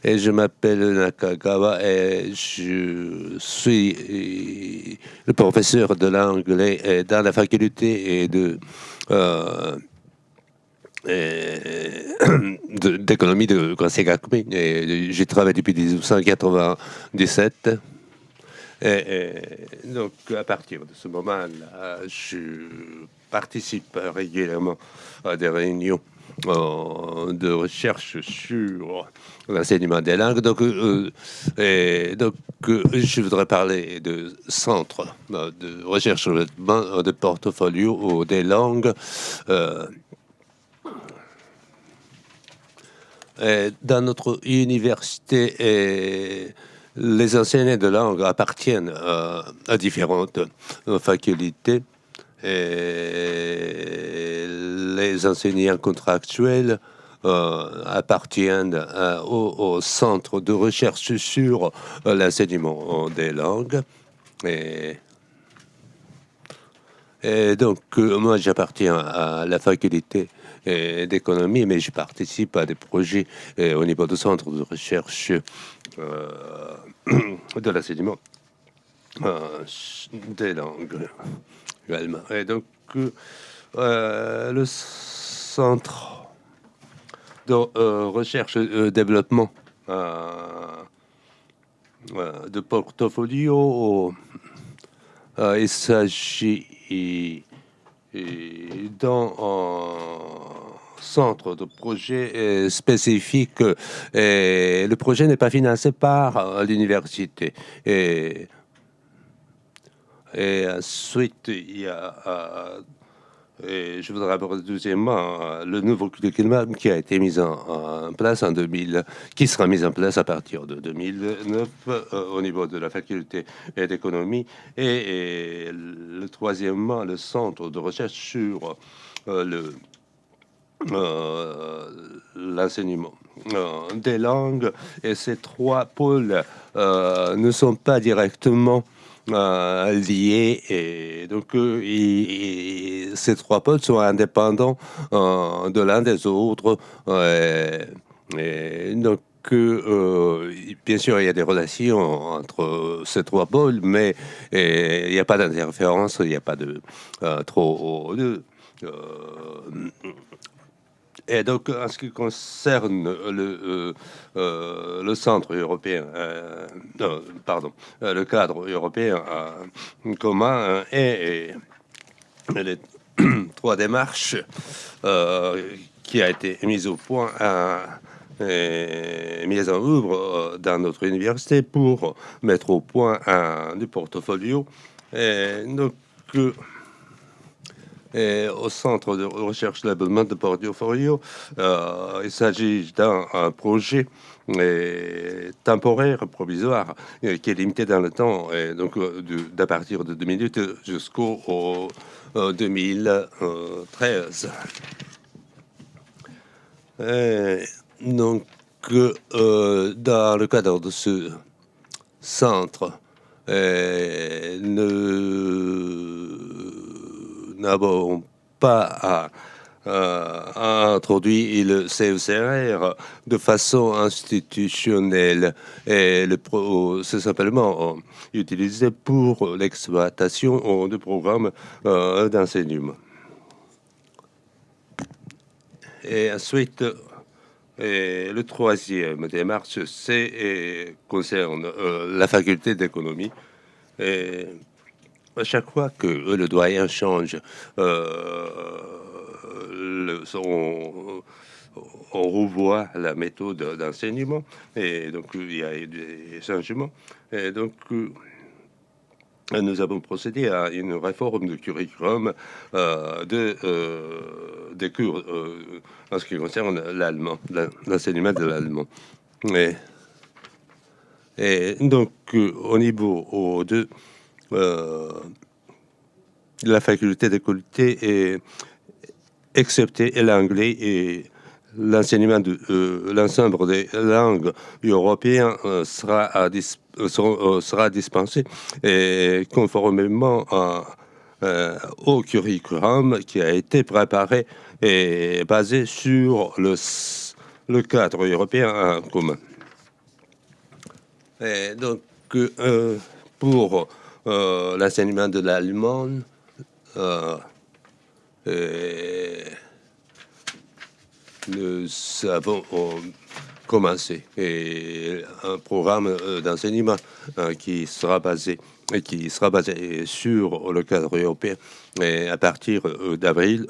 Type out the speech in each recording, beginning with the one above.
et je m'appelle Nakagawa et je suis le professeur de l'anglais dans la faculté euh, d'économie de Gakuin. Et j'y travaille depuis 1997. Donc, à partir de ce moment-là, je participe régulièrement à des réunions de recherche sur l'enseignement des langues. Je voudrais parler de centre de recherche de portfolio des langues. Dans notre université, les enseignants de langue appartiennent à différentes facultés. Et les enseignants contractuels appartiennent au centre de recherche sur l'enseignement des langues. Et donc, moi, j'appartiens à la faculté d'économie, mais je participe à des projets au niveau du centre de recherche de l'enseignement des langues également. Et donc, le centre de recherche et développement de portfolio, il s'agit d'un centre de projet spécifique. Le projet n'est pas financé par l'université. Et ensuite, il y a, et je voudrais aborder deuxièmement le nouveau curriculum qui a été mis en place en 2000, qui sera mis en place à partir de 2009 au niveau de la faculté d'économie. Et le troisièmement, le centre de recherche sur l'enseignement des langues. Et ces trois pôles ne sont pas directement liés, et donc ces trois pôles sont indépendants de l'un des autres. Et donc bien sûr, il y a des relations entre ces trois pôles, mais il n'y a pas d'interférence, il n'y a pas de trop de et donc, en ce qui concerne le centre européen, le cadre européen commun et les trois démarches qui a été mise au point, mise en œuvre dans notre université pour mettre au point du portfolio. Et donc, au centre de recherche de développement de portfolio, il s'agit d'un projet temporaire, provisoire, qui est limité dans le temps, et donc d'à partir de 2008 jusqu'au 2013. Donc, dans le cadre de ce centre, nous n'avons pas introduit le CECR de façon institutionnelle, et c'est simplement utilisé pour l'exploitation de programmes d'enseignement. Et ensuite, le troisième démarche, concerne la faculté d'économie. Et à chaque fois que le doyen change, on revoit la méthode d'enseignement, et donc il y a des changements. Et donc, nous avons procédé à une réforme du curriculum des cours en ce qui concerne l'allemand, l'enseignement de l'allemand. Et donc, au niveau de la faculté d'économie, excepté l'anglais et l'enseignement de l'ensemble des langues européennes sera dispensé, et conformément au curriculum qui a été préparé et basé sur le cadre européen commun. Et donc, pour l'enseignement de l'allemand, nous avons commencé un programme d'enseignement qui sera basé sur le cadre européen et à partir d'avril,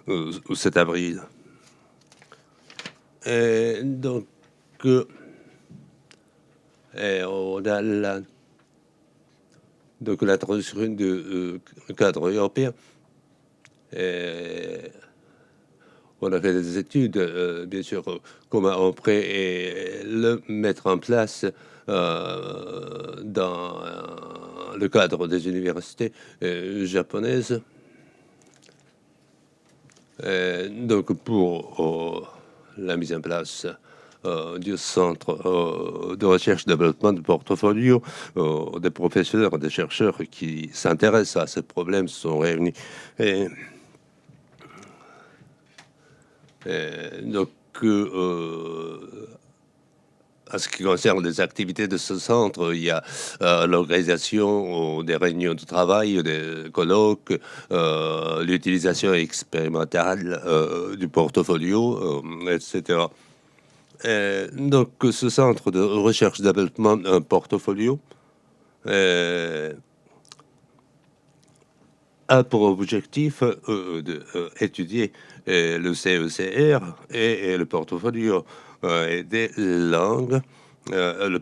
au 7 avril. Et donc, on a la traduction du cadre européen. On a fait des études, bien sûr, comment on pourrait le mettre en place dans le cadre des universités japonaises. Donc, pour la mise en place du centre de recherche et développement de portfolio, des professeurs, des chercheurs qui s'intéressent à ce problème sont réunis. Donc, en ce qui concerne les activités de ce centre, il y a l'organisation des réunions de travail, des colloques, l'utilisation expérimentale du portfolio, etc. Donc, ce centre de recherche développement un portfolio a pour objectif d'étudier le CECR et le portfolio des langues. Le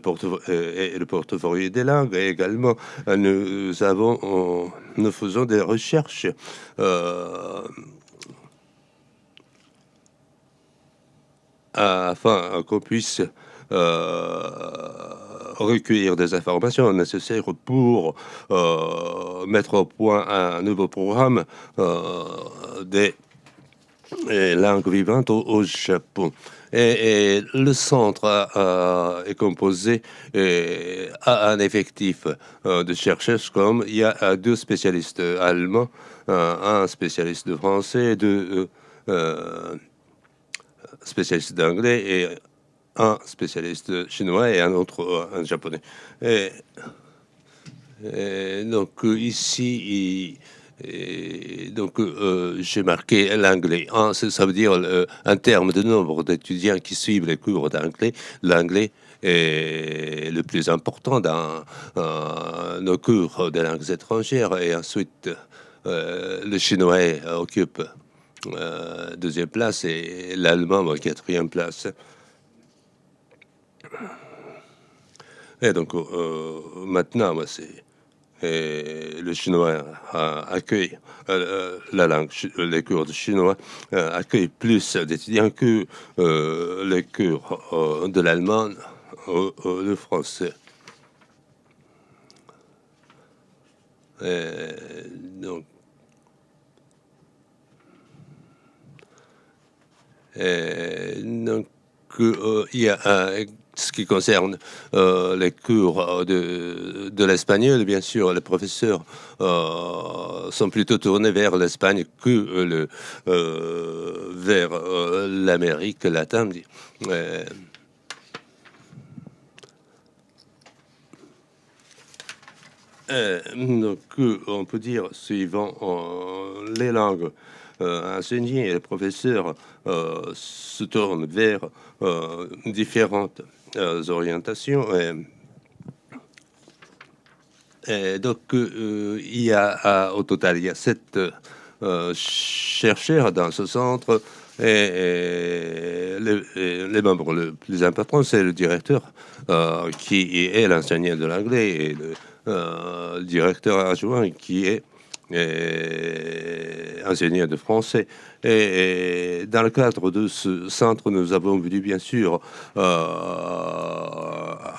portfolio des langues et également nous faisons des recherches afin qu'on puisse recueillir des informations nécessaires pour mettre au point un nouveau programme des langues vivantes au Japon. Et le centre est composé à un effectif de chercheurs, comme il y a 2 spécialistes allemands, un spécialiste de français, 2 spécialistes d'anglais et un spécialiste chinois et un autre un japonais. Et donc ici, donc j'ai marqué l'anglais. Ça veut dire un terme de nombre d'étudiants qui suivent les cours d'anglais. L'anglais est le plus important dans nos cours de langues étrangères. Et ensuite, le chinois occupe deuxième place et l'allemand en quatrième place. Et donc maintenant, c'est le chinois accueille la langue, les cours de chinois accueillent plus d'étudiants que les cours de l'allemand ou le français. Donc, il y a ce qui concerne les cours de l'espagnol, bien sûr, les professeurs sont plutôt tournés vers l'Espagne que vers l'Amérique latine. Donc, on peut dire, suivant les langues enseignées, les professeurs se tournent vers différentes orientations. Et donc, il y a au total, il y a 7 chercheurs dans ce centre. Et les membres les plus importants, c'est le directeur qui est l'enseignant de l'anglais et le directeur adjoint qui est enseignant de français. Et dans le cadre de ce centre, nous avons voulu bien sûr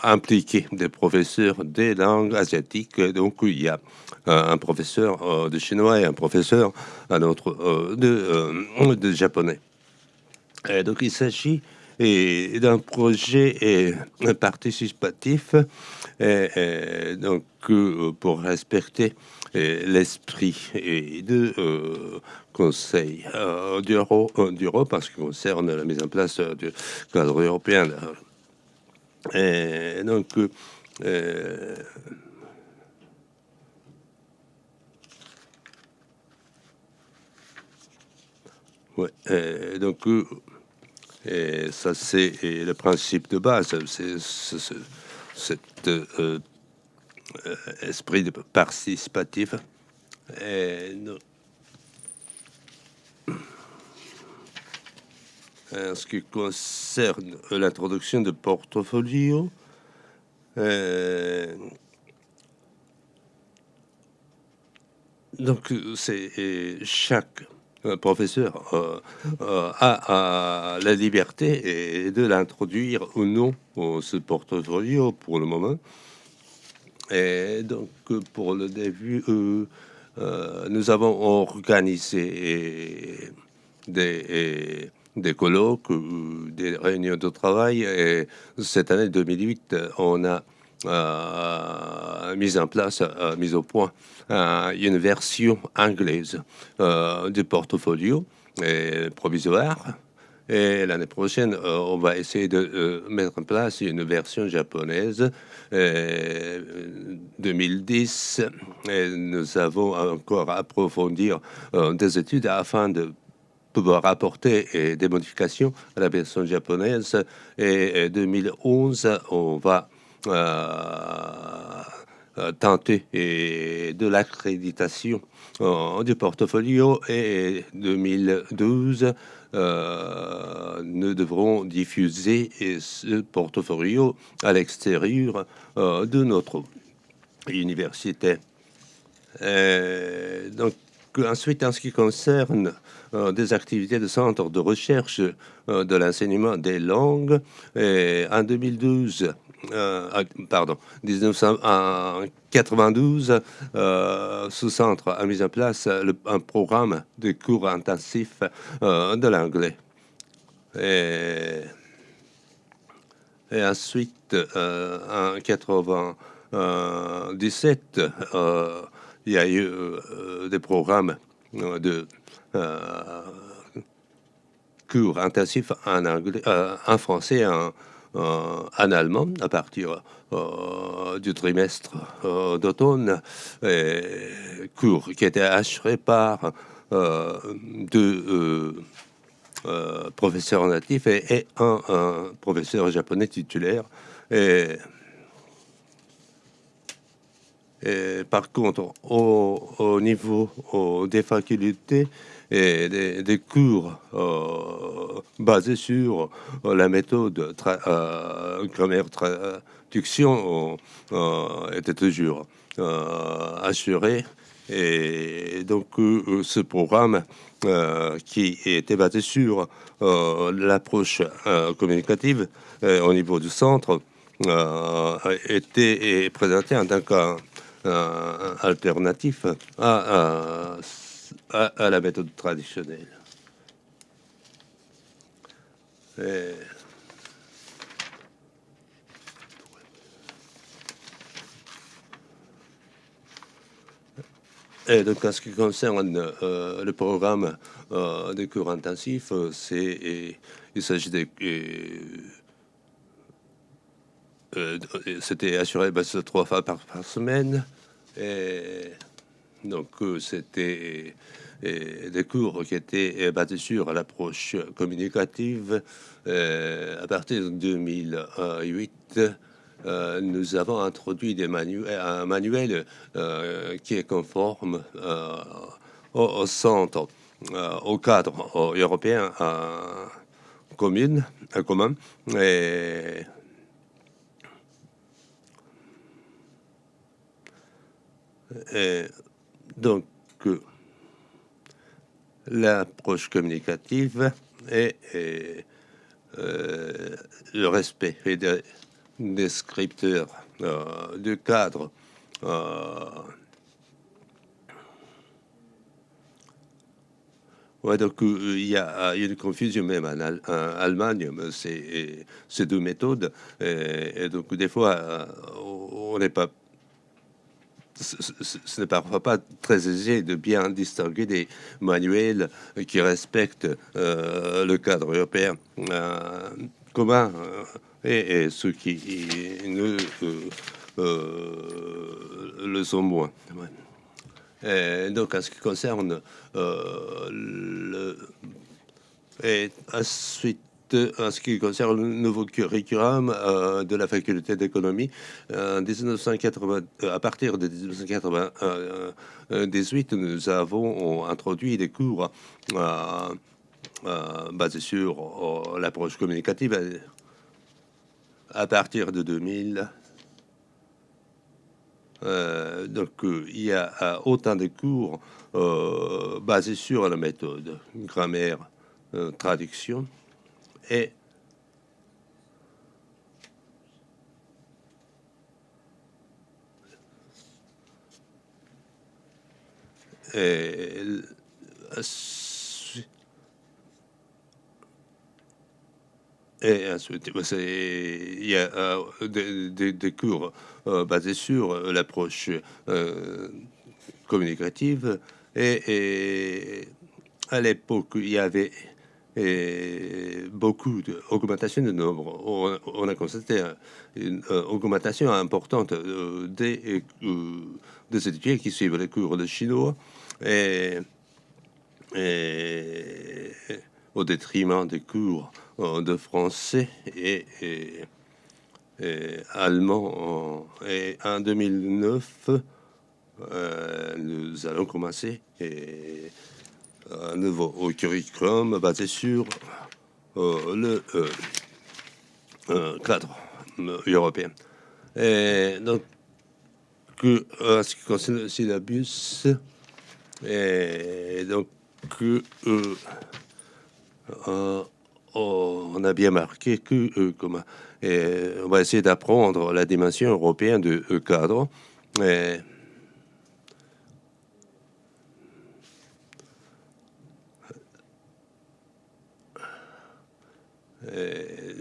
impliquer des professeurs des langues asiatiques. Donc il y a un professeur de chinois et un professeur, un autre de japonais. Et donc il s'agit d'un projet participatif donc pour respecter l'esprit de Conseil d'Europe en ce qui concerne la mise en place du cadre européen Et donc, ouais, et ça, c'est le principe de base. C'est cet esprit de participatif. Et, en ce qui concerne l'introduction de portfolio, donc c'est chaque professeur a la liberté de l'introduire ou non ce portfolio pour le moment. Et donc pour le début, nous avons organisé des colloques, des réunions de travail. Et cette année 2008, on a mis en place, mis au point une version anglaise du portfolio provisoire. Et l'année prochaine, on va essayer de mettre en place une version japonaise. 2010, et nous avons encore à approfondir des études afin de pouvoir apporter des modifications à la version japonaise. Et 2011, on va tenter de l'accréditation du portfolio. Et 2012, nous devrons diffuser ce portfolio à l'extérieur de notre université. Donc, ensuite, en ce qui concerne des activités de centre de recherche de l'enseignement des langues, en 2012, pardon, 1992, ce centre a mis en place un programme de cours intensifs de l'anglais. Et ensuite, en 97, il y a eu des programmes de cours intensifs en anglais, en français, en allemand, à partir du trimestre d'automne, cours qui étaient assurés par deux professeurs natifs et un professeur japonais titulaire. Et par contre, au niveau des facultés et des cours basés sur la méthode grammaire traduction était toujours assuré. Et donc, ce programme qui était basé sur l'approche communicative au niveau du centre était présenté en tant qu'un alternatif à la méthode traditionnelle. Et donc, en ce qui concerne le programme de cours intensifs, il s'agit de... c'était assuré 3 fois par semaine. Et donc, c'était des cours qui étaient basés sur l'approche communicative. À partir de 2008, nous avons introduit un manuel qui est conforme au centre, au cadre européen commun. Et donc, l'approche communicative et le respect des descripteurs du cadre ouais, donc il y a une confusion même en Allemagne, mais c'est deux méthodes. Et donc des fois, on n'est pas ce n'est parfois pas très aisé de bien distinguer des manuels qui respectent le cadre européen commun et ceux qui ne le sont moins. Ouais. Donc, en ce qui concerne et ensuite, en ce qui concerne le nouveau curriculum de la faculté d'économie, en 1980, à partir de 1998, nous avons introduit des cours basés sur l'approche communicative. À partir de 2000, donc il y a autant de cours basés sur la méthode grammaire, traduction et et, et ensuite, il y a des cours basés sur l'approche communicative et à l'époque, il y avait beaucoup d'augmentation de nombre. On a constaté une augmentation importante des étudiants qui suivent les cours de chinois et au détriment des cours de français et allemand. Et en 2009, nous allons commencer un nouveau curriculum basé sur le cadre européen. Et donc, en ce qui concerne le syllabus, et donc, on a bien marqué que on va essayer d'apprendre la dimension européenne du cadre.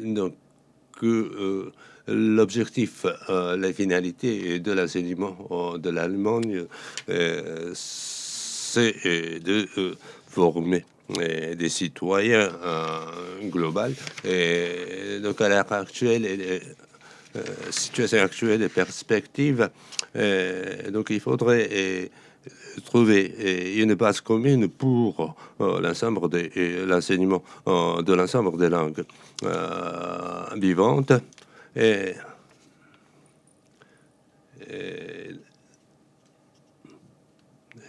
Donc, l'objectif, la finalité de l'enseignement de l'Allemagne, c'est de former des citoyens globaux. Et donc, à l'heure actuelle, situation actuelle et perspective, donc il faudrait trouver une base commune pour l'ensemble de l'enseignement de l'ensemble des langues vivantes. Et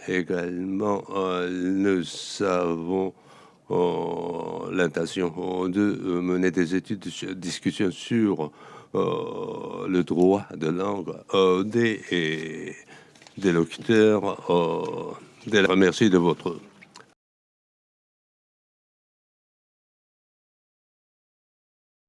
également, nous avons l'intention de mener des études de discussion sur le droit de langue des locuteurs. Je les remercie de votre